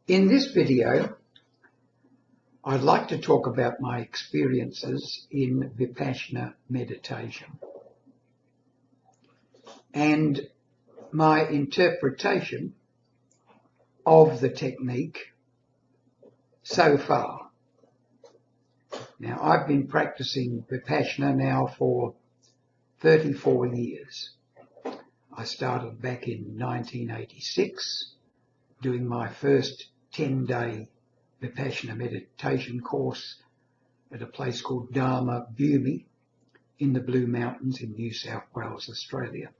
In this video, I'd like to talk about my experiences in Vipassana meditation and my interpretation of the technique so far. Now, I've been practicing Vipassana now for 34 years. I started back in 1986 doing my first 10-day Vipassana meditation course at a place called Dharma Bhumi in the Blue Mountains in New South Wales, Australia.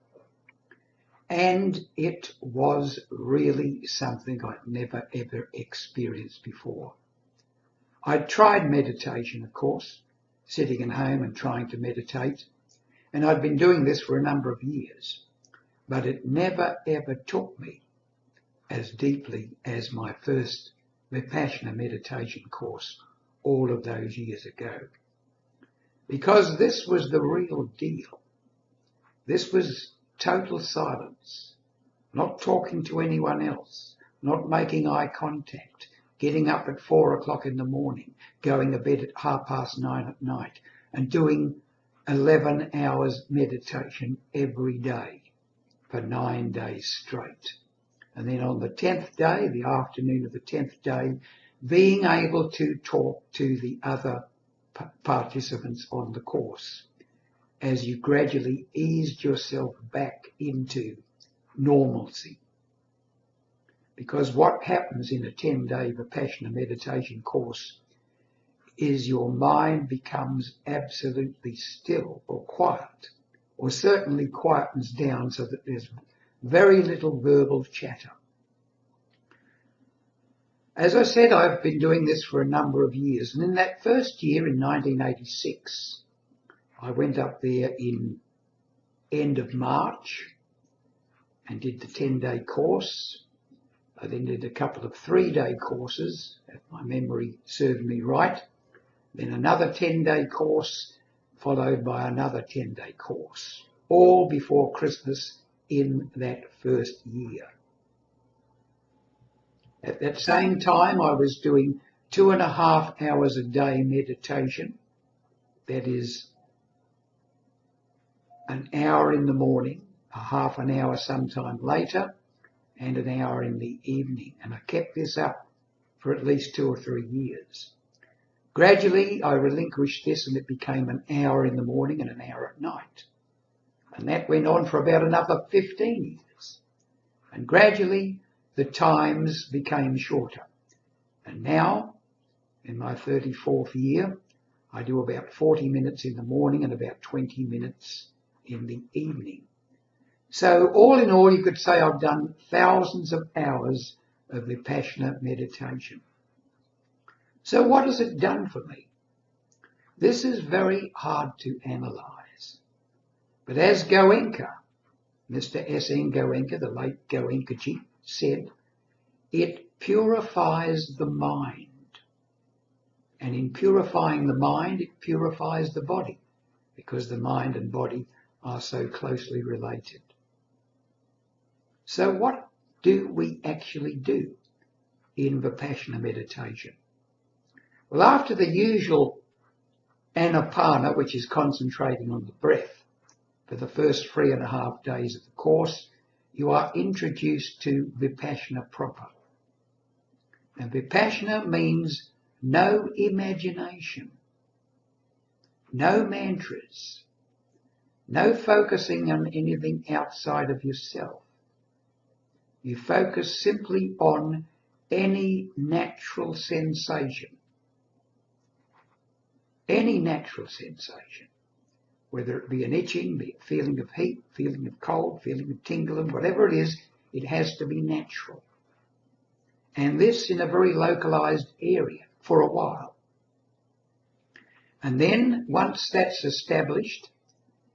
And it was really something I'd never ever experienced before. I'd tried meditation, of course, sitting at home and trying to meditate, and I'd been doing this for a number of years, but it never ever took me as deeply as my first Vipassana meditation course all of those years ago. Because this was the real deal. This was total silence, not talking to anyone else, not making eye contact, getting up at 4 o'clock in the morning, going to bed at 9:30 at night, and doing 11 hours meditation every day for 9 days straight. And then on the 10th day, the afternoon of the 10th day, being able to talk to the other participants on the course as you gradually eased yourself back into normalcy. Because what happens in a 10-day Vipassana meditation course is your mind becomes absolutely still or quiet, or certainly quietens down so that there's very little verbal chatter. As I said, I've been doing this for a number of years, and in that first year, in 1986, I went up there in end of March and did the 10-day course. I then did a couple of 3-day courses, if my memory served me right, then another 10-day course, followed by another 10-day course, all before Christmas in that first year. At that same time, I was doing 2.5 hours a day meditation. That is an hour in the morning, a half an hour sometime later, and an hour in the evening. And I kept this up for at least 2 or 3 years. Gradually, I relinquished this and it became an hour in the morning and an hour at night. And that went on for about another 15 years. And gradually, the times became shorter. And now, in my 34th year, I do about 40 minutes in the morning and about 20 minutes in the evening. So all in all, you could say I've done thousands of hours of Vipassana meditation. So what has it done for me? This is very hard to analyze. But as Goenka, Mr. S.N. Goenka, the late Goenkaji, said, it purifies the mind. And in purifying the mind, it purifies the body, because the mind and body are so closely related. So what do we actually do in Vipassana meditation? Well, after the usual anapana, which is concentrating on the breath, for the first 3.5 days of the course, you are introduced to Vipassana proper. And Vipassana means no imagination, no mantras, no focusing on anything outside of yourself. You focus simply on any natural sensation. Any natural sensation, whether it be an itching, be it feeling of heat, feeling of cold, feeling of tingling, whatever it is, it has to be natural. And this in a very localized area for a while. And then once that's established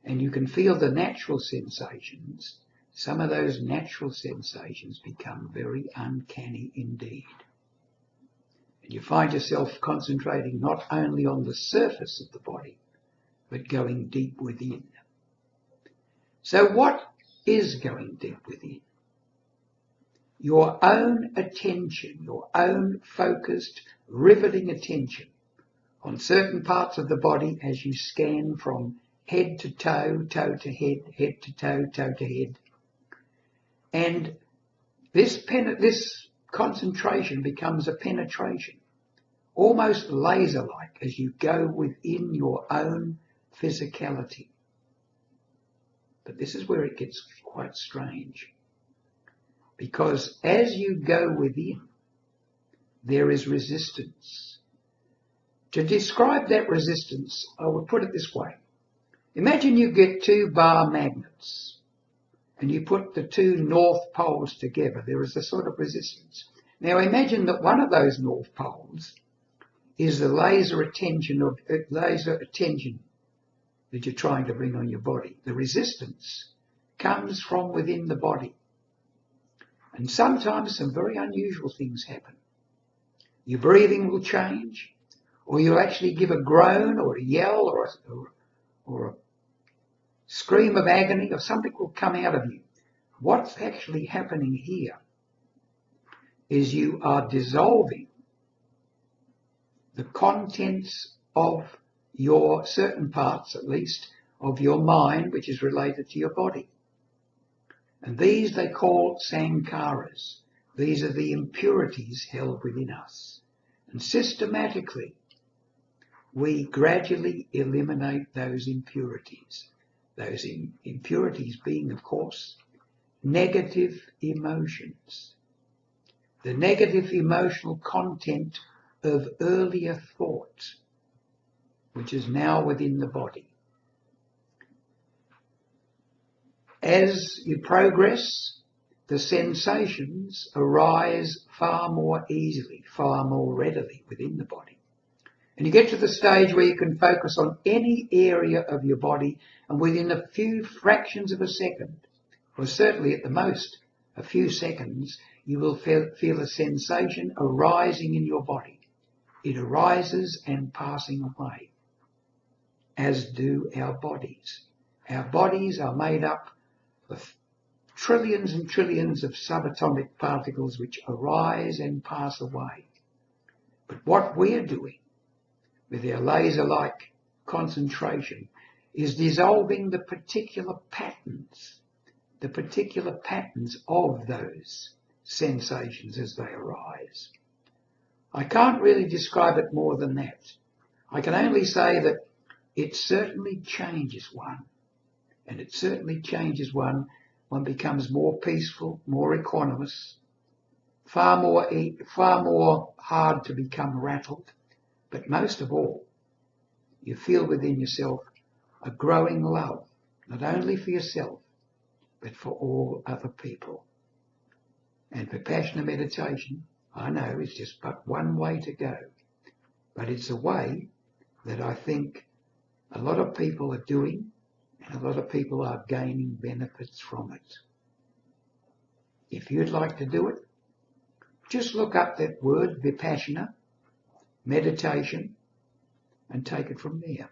and you can feel the natural sensations, some of those natural sensations become very uncanny indeed. And you find yourself concentrating not only on the surface of the body, but going deep within. So what is going deep within? your own attention, your own focused, riveting attention on certain parts of the body as you scan from head to toe, toe to head, head to toe, toe to head. And this concentration becomes a penetration, almost laser-like, as you go within your own physicality. But this is where it gets quite strange, because as you go within, there is resistance. To describe that resistance, I would put it this way. Imagine you get two bar magnets and you put the two north poles together. There is a sort of resistance. Now imagine that one of those north poles is the laser attention that you're trying to bring on your body. The resistance comes from within the body. And sometimes some very unusual things happen. Your breathing will change, or you'll actually give a groan or a yell or a scream of agony, or something will come out of you. What's actually happening here is you are dissolving the contents of your certain parts, at least, of your mind, which is related to your body. And these they call sankharas. These are the impurities held within us. And systematically, we gradually eliminate those impurities. Those impurities being, of course, negative emotions. The negative emotional content of earlier thought, which is now within the body. As you progress, the sensations arise far more easily, far more readily within the body. And you get to the stage where you can focus on any area of your body, and within a few fractions of a second, or certainly at the most a few seconds, you will feel a sensation arising in your body. It arises and passing away, as do our bodies. Our bodies are made up of trillions and trillions of subatomic particles which arise and pass away. But what we're doing with our laser-like concentration is dissolving the particular patterns of those sensations as they arise. I can't really describe it more than that. I can only say that it certainly changes one. And it certainly changes one. One becomes more peaceful, more equanimous, far more hard to become rattled. But most of all, you feel within yourself a growing love, not only for yourself, but for all other people. And Vipassana meditation, I know, is just but one way to go. But it's a way that I think a lot of people are doing, and a lot of people are gaining benefits from it. If you'd like to do it, just look up that word, Vipassana meditation, and take it from there.